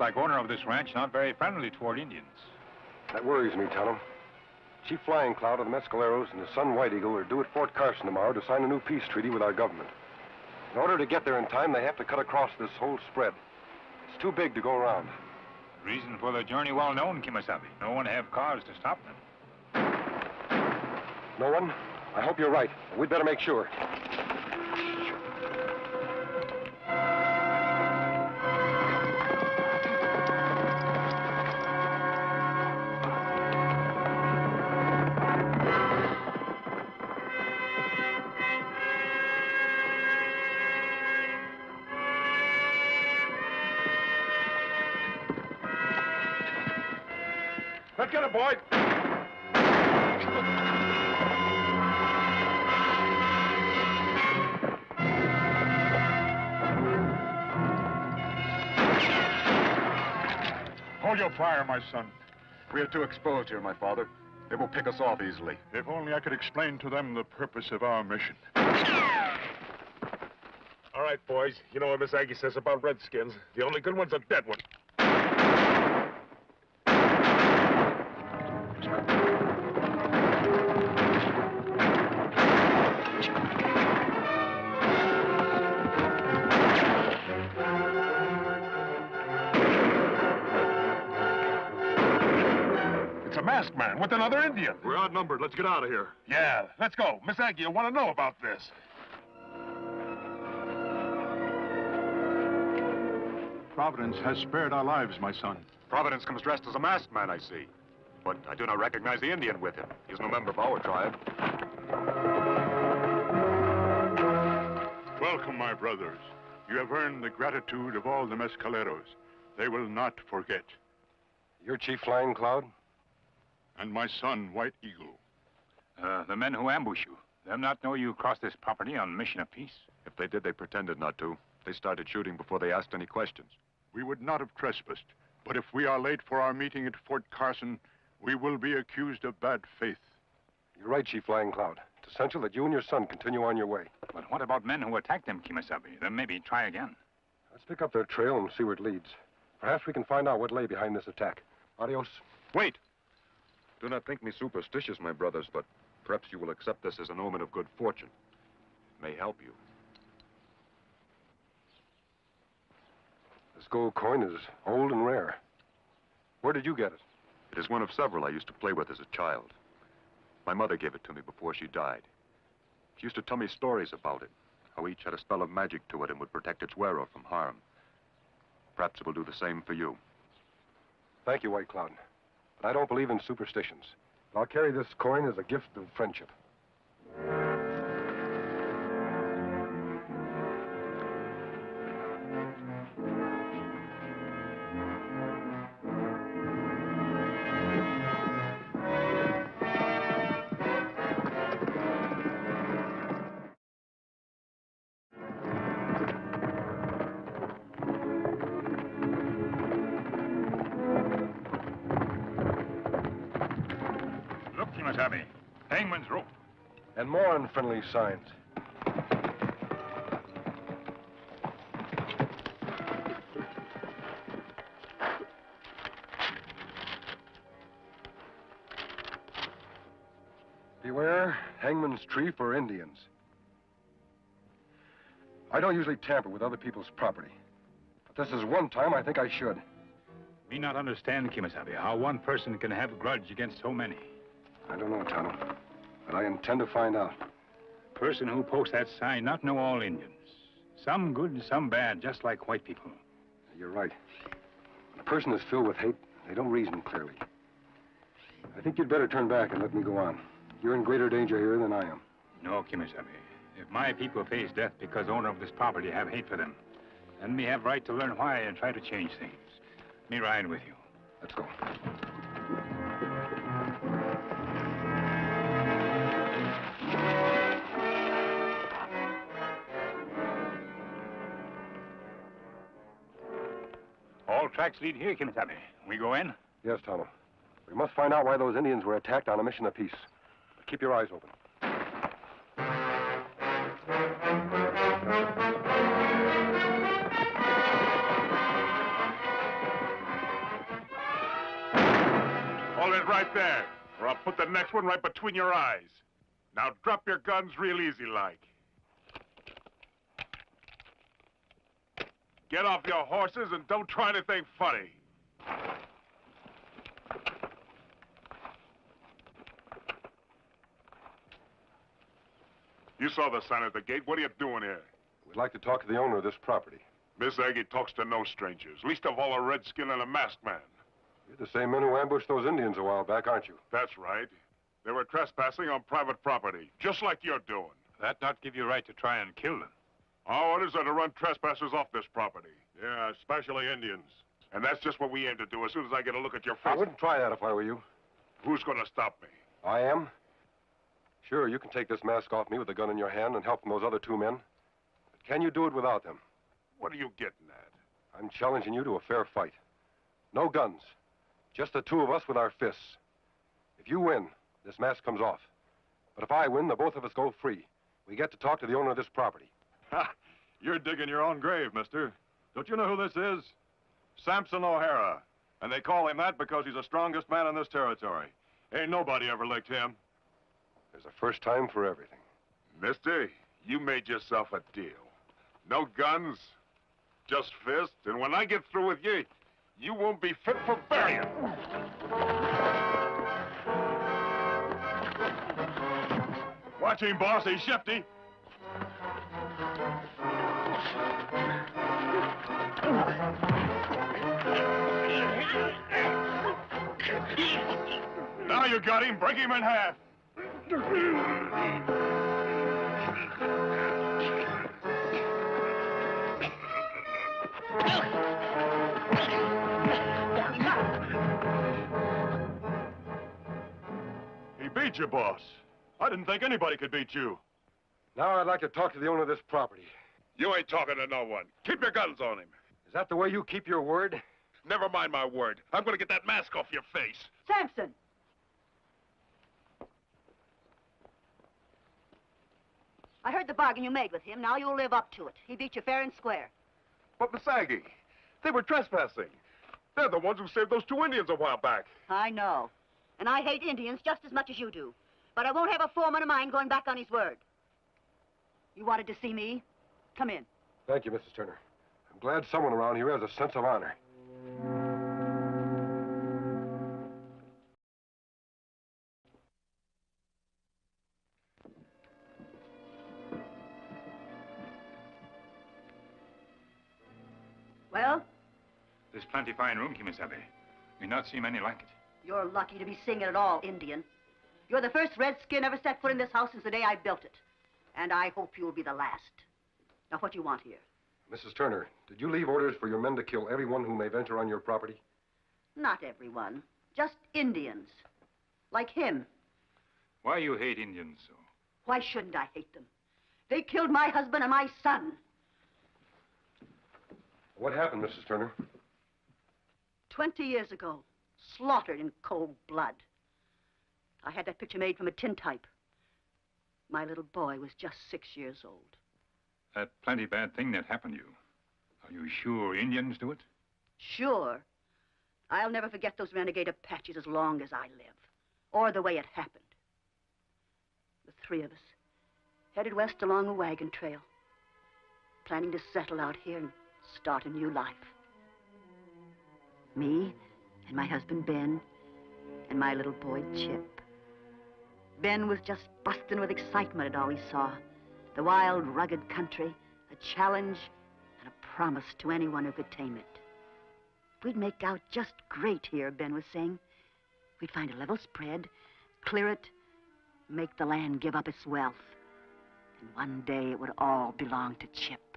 like owner of this ranch not very friendly toward Indians. That worries me, Tonto. Chief Flying Cloud of the Mescaleros and his son White Eagle are due at Fort Carson tomorrow to sign a new peace treaty with our government. In order to get there in time, they have to cut across this whole spread. It's too big to go around. The reason for the journey well known, Kemo Sabe. No one have cars to stop them. No one? I hope you're right. We'd better make sure. Let's get it, boys. Hold your fire, my son. We are too exposed here, my father. They will pick us off easily. If only I could explain to them the purpose of our mission. All right, boys. You know what Miss Aggie says about redskins. The only good one's a dead one. It's a masked man with another Indian. We're outnumbered. Let's get out of here. Yeah, let's go. Miss Aggie, I want to know about this. Providence has spared our lives, my son. Providence comes dressed as a masked man, I see. But I do not recognize the Indian with him. He is no member of our tribe. Welcome, my brothers. You have earned the gratitude of all the Mescaleros. They will not forget. You're Chief Flying Cloud? And my son, White Eagle. The men who ambush you, them not know you crossed this property on mission of peace? If they did, they pretended not to. They started shooting before they asked any questions. We would not have trespassed, but if we are late for our meeting at Fort Carson, we will be accused of bad faith. You're right, Chief Flying Cloud. It's essential that you and your son continue on your way. But what about men who attacked them, Kemo Sabe? Then maybe try again. Let's pick up their trail and see where it leads. Perhaps we can find out what lay behind this attack. Adios. Wait! Do not think me superstitious, my brothers, but perhaps you will accept this as an omen of good fortune. It may help you. This gold coin is old and rare. Where did you get it? It is one of several I used to play with as a child. My mother gave it to me before she died. She used to tell me stories about it, how each had a spell of magic to it and would protect its wearer from harm. Perhaps it will do the same for you. Thank you, White Cloud. But I don't believe in superstitions. I'll carry this coin as a gift of friendship. Kemo Sabe, hangman's rope. And more unfriendly signs. Beware, hangman's tree for Indians. I don't usually tamper with other people's property. But this is one time I think I should. Me not understand, Kemo Sabe, how one person can have a grudge against so many. I don't know, Tonto, but I intend to find out. Person who posts that sign not know all Indians. Some good, some bad, just like white people. You're right. When a person is filled with hate, they don't reason clearly. I think you'd better turn back and let me go on. You're in greater danger here than I am. No, Kemo Sabe. If my people face death because owner of this property have hate for them, then me have right to learn why and try to change things. Me ride with you. Let's go. All tracks lead here, Kemo Sabe. We go in? Yes, Tonto. We must find out why those Indians were attacked on a mission of peace. But keep your eyes open. Hold it right there, or I'll put the next one right between your eyes. Now drop your guns real easy like. Get off your horses and don't try anything funny. You saw the sign at the gate. What are you doing here? We'd like to talk to the owner of this property. Miss Aggie talks to no strangers, least of all a redskin and a masked man. You're the same men who ambushed those Indians a while back, aren't you? That's right. They were trespassing on private property, just like you're doing. That not give you right to try and kill them. Our orders are to run trespassers off this property. Yeah, especially Indians. And that's just what we aim to do as soon as I get a look at your face. I wouldn't try that if I were you. Who's going to stop me? I am? Sure, you can take this mask off me with the gun in your hand and help from those other two men. But can you do it without them? What are you getting at? I'm challenging you to a fair fight. No guns. Just the two of us with our fists. If you win, this mask comes off. But if I win, the both of us go free. We get to talk to the owner of this property. Ha! You're digging your own grave, mister. Don't you know who this is? Samson O'Hara. And they call him that because he's the strongest man in this territory. Ain't nobody ever licked him. There's a first time for everything. Mister, you made yourself a deal. No guns, just fists, and when I get through with you, you won't be fit for burial. Watch him, boss. He's shifty. Now you got him. Break him in half. He beat you, boss. I didn't think anybody could beat you. Now I'd like to talk to the owner of this property. You ain't talking to no one. Keep your guns on him. Is that the way you keep your word? Never mind my word. I'm going to get that mask off your face. Samson! I heard the bargain you made with him. Now you'll live up to it. He beat you fair and square. But Miss Aggie, they were trespassing. They're the ones who saved those two Indians a while back. I know. And I hate Indians just as much as you do. But I won't have a foreman of mine going back on his word. You wanted to see me? Come in. Thank you, Mrs. Turner. I'm glad someone around here has a sense of honor. Well? There's plenty fine room, Kemo Sabe. We not see many like it. You're lucky to be singing at all, Indian. You're the first redskin ever set foot in this house since the day I built it. And I hope you'll be the last. Now, what do you want here? Mrs. Turner, did you leave orders for your men to kill everyone who may venture on your property? Not everyone. Just Indians. Like him. Why you hate Indians so? Why shouldn't I hate them? They killed my husband and my son. What happened, Mrs. Turner? 20 years ago. Slaughtered in cold blood. I had that picture made from a tintype. My little boy was just 6 years old. That plenty bad thing that happened to you. Are you sure Indians do it? Sure. I'll never forget those renegade Apaches as long as I live. Or the way it happened. The three of us headed west along a wagon trail. Planning to settle out here and start a new life. Me and my husband Ben and my little boy Chip. Ben was just busting with excitement at all he saw. The wild, rugged country, a challenge, and a promise to anyone who could tame it. We'd make out just great here, Ben was saying. We'd find a level spread, clear it, make the land give up its wealth. And one day it would all belong to Chip.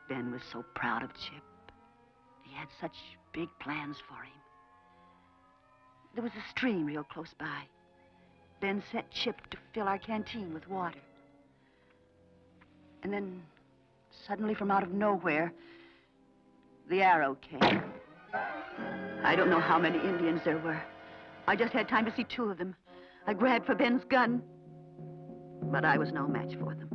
Ben was so proud of Chip. He had such big plans for him. There was a stream real close by. Ben sent Chip to fill our canteen with water. And then, suddenly from out of nowhere, the arrow came. I don't know how many Indians there were. I just had time to see 2 of them. I grabbed for Ben's gun, but I was no match for them.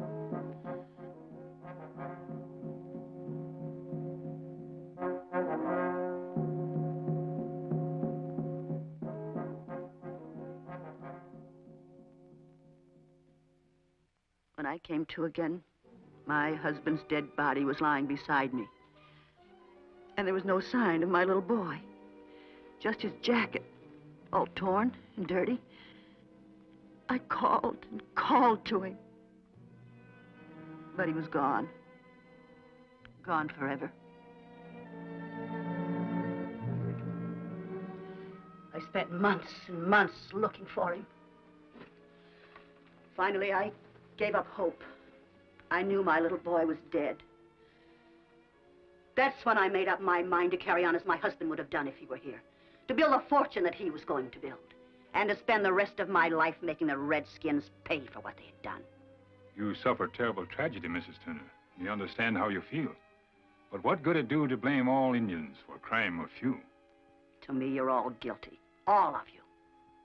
When I came to again, my husband's dead body was lying beside me. And there was no sign of my little boy. Just his jacket, all torn and dirty. I called and called to him. But he was gone. Gone forever. I spent months and months looking for him. Finally, I gave up hope. I knew my little boy was dead. That's when I made up my mind to carry on as my husband would have done if he were here. To build a fortune that he was going to build. And to spend the rest of my life making the Redskins pay for what they had done. You suffered terrible tragedy, Mrs. Turner. We understand how you feel. But what good it do to blame all Indians for crime of few? To me, you're all guilty. All of you.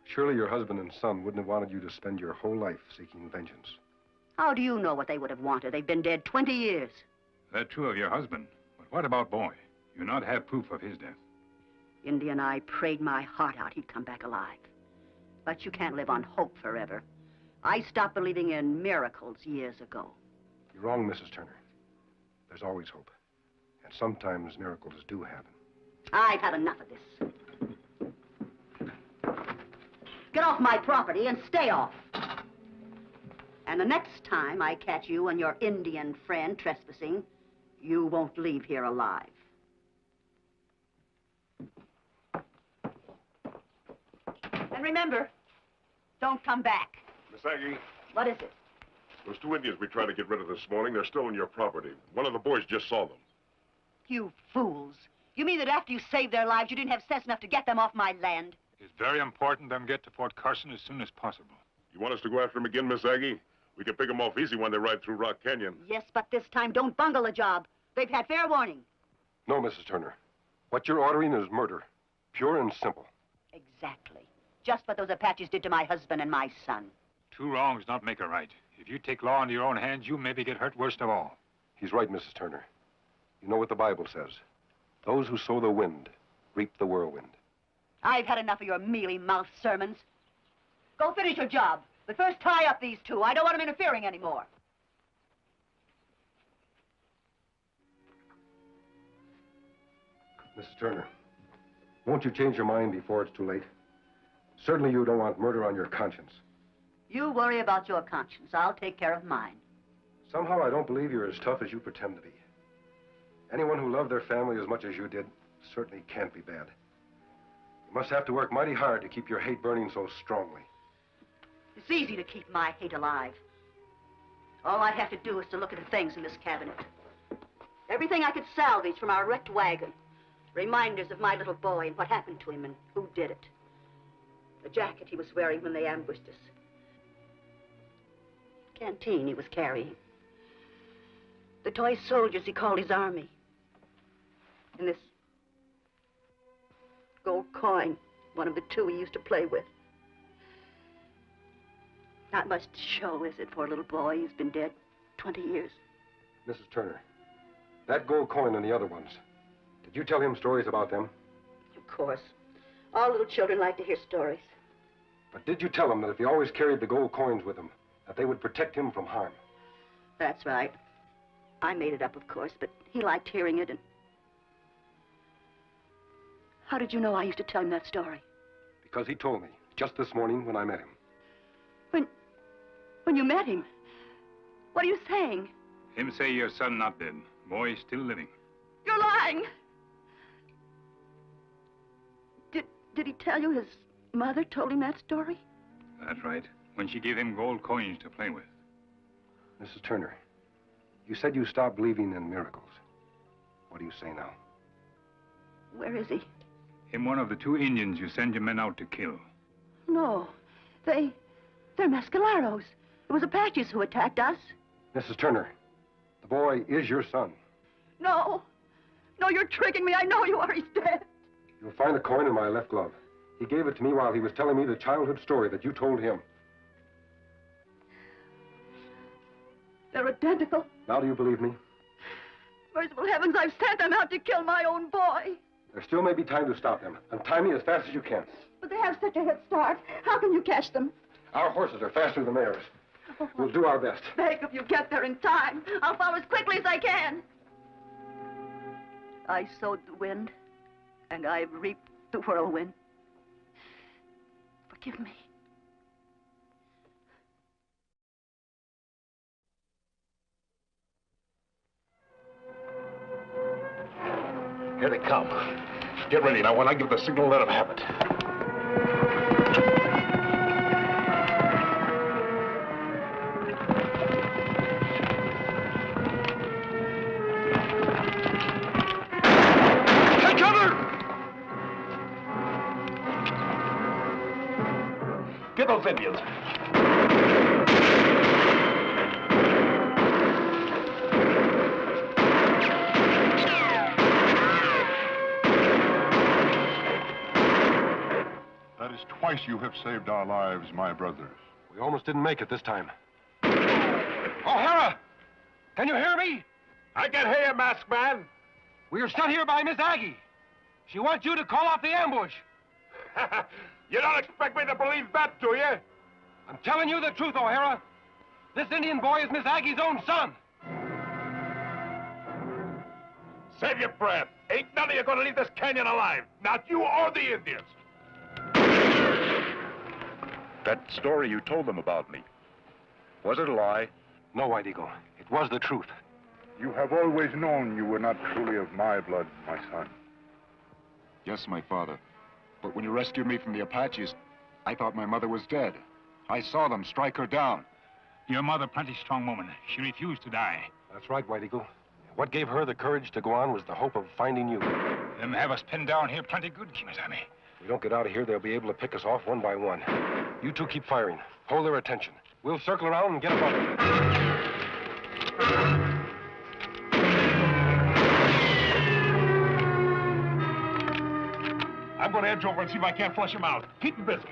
Surely your husband and son wouldn't have wanted you to spend your whole life seeking vengeance. How do you know what they would have wanted? They've been dead 20 years. That's true of your husband. But what about boy? You not have proof of his death. Indy and I prayed my heart out he'd come back alive. But you can't live on hope forever. I stopped believing in miracles years ago. You're wrong, Mrs. Turner. There's always hope. And sometimes miracles do happen. I've had enough of this. Get off my property and stay off. And the next time I catch you and your Indian friend trespassing, you won't leave here alive. And remember, don't come back. Miss Aggie, What is it? those two Indians we tried to get rid of this morning, they're still on your property. One of the boys just saw them. You fools. You mean that after you saved their lives, you didn't have sense enough to get them off my land? It's very important them get to Fort Carson as soon as possible. You want us to go after them again, Miss Aggie? We can pick them off easy when they ride through Rock Canyon. Yes, but this time don't bungle the job. They've had fair warning. No, Mrs. Turner. What you're ordering is murder. Pure and simple. Exactly. Just what those Apaches did to my husband and my son. Two wrongs not make a right. If you take law into your own hands, you maybe get hurt worst of all. He's right, Mrs. Turner. You know what the Bible says. Those who sow the wind reap the whirlwind. I've had enough of your mealy-mouthed sermons. Go finish your job. But first tie up these two. I don't want them interfering anymore. Mrs. Turner, won't you change your mind before it's too late? Certainly you don't want murder on your conscience. You worry about your conscience. I'll take care of mine. Somehow I don't believe you're as tough as you pretend to be. Anyone who loved their family as much as you did certainly can't be bad. You must have to work mighty hard to keep your hate burning so strongly. It's easy to keep my hate alive. All I have to do is to look at the things in this cabinet. Everything I could salvage from our wrecked wagon. Reminders of my little boy and what happened to him and who did it. The jacket he was wearing when they ambushed us. Canteen he was carrying. The toy soldiers he called his army. And this gold coin, one of the two he used to play with. Not much to show, is it, for a little boy who's been dead 20 years? Mrs. Turner, that gold coin and the other ones, did you tell him stories about them? Of course. All little children like to hear stories. But did you tell him that if he always carried the gold coins with him, that they would protect him from harm? That's right. I made it up, of course, but he liked hearing it, and... How did you know I used to tell him that story? Because he told me, just this morning when I met him. When you met him? What are you saying? Him say your son not dead. Boy still living. You're lying! Did he tell you his mother told him that story? That's right. When she gave him gold coins to play with. Mrs. Turner, you said you stopped believing in miracles. What do you say now? Where is he? Him one of the two Indians you send your men out to kill. No. They're mescaleros. It was Apaches who attacked us. Mrs. Turner, the boy is your son. No. No, you're tricking me. I know you are. He's dead. You'll find the coin in my left glove. He gave it to me while he was telling me the childhood story that you told him. They're identical. Now do you believe me? Merciful heavens, I've sent them out to kill my own boy. There still may be time to stop them. Untie me as fast as you can. But they have such a head start. How can you catch them? Our horses are faster than theirs. We'll do our best. Beg of you, get there in time. I'll follow as quickly as I can. I sowed the wind, and I've reaped the whirlwind. Forgive me. Here they come. Get ready. Now, when I give the signal, let them have it. Take cover! Get those Indians. Twice you have saved our lives, my brothers. We almost didn't make it this time. O'Hara! Can you hear me? I can hear you, masked man. We are sent here by Miss Aggie. She wants you to call off the ambush. You don't expect me to believe that, do you? I'm telling you the truth, O'Hara. This Indian boy is Miss Aggie's own son. Save your breath. Ain't none of you gonna leave this canyon alive. Not you or the Indians. That story you told them about me, was it a lie? No, White Eagle. It was the truth. You have always known you were not truly of my blood, my son. Yes, my father. But when you rescued me from the Apaches, I thought my mother was dead. I saw them strike her down. Your mother, plenty strong woman. She refused to die. That's right, White Eagle. What gave her the courage to go on was the hope of finding you. Them have us pinned down here plenty good, Kemo Sabe. If we don't get out of here, they'll be able to pick us off one by one. You two keep firing. Hold their attention. We'll circle around and get above them. I'm gonna edge over and see if I can't flush him out. Keep him busy.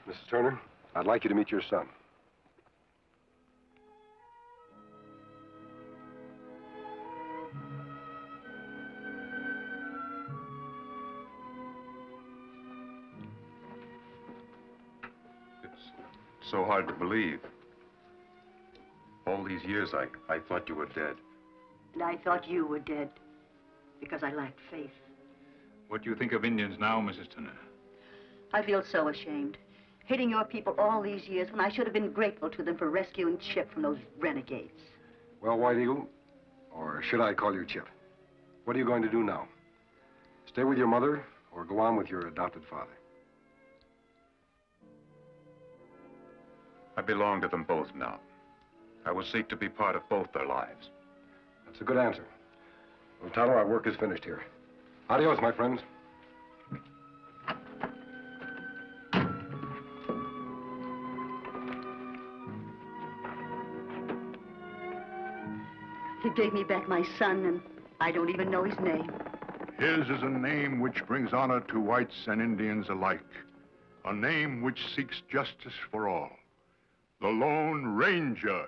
Mrs. Turner, I'd like you to meet your son. It's so hard to believe. All these years, I thought you were dead. And I thought you were dead because I lacked faith. What do you think of Indians now, Mrs. Turner? I feel so ashamed. Hating your people all these years when I should have been grateful to them for rescuing Chip from those renegades. Well, White Eagle, or should I call you Chip? What are you going to do now? Stay with your mother or go on with your adopted father? I belong to them both now. I will seek to be part of both their lives. That's a good answer. Well, Tonto, our work is finished here. Adios, my friends. He gave me back my son, and I don't even know his name. His is a name which brings honor to whites and Indians alike. A name which seeks justice for all. The Lone Ranger.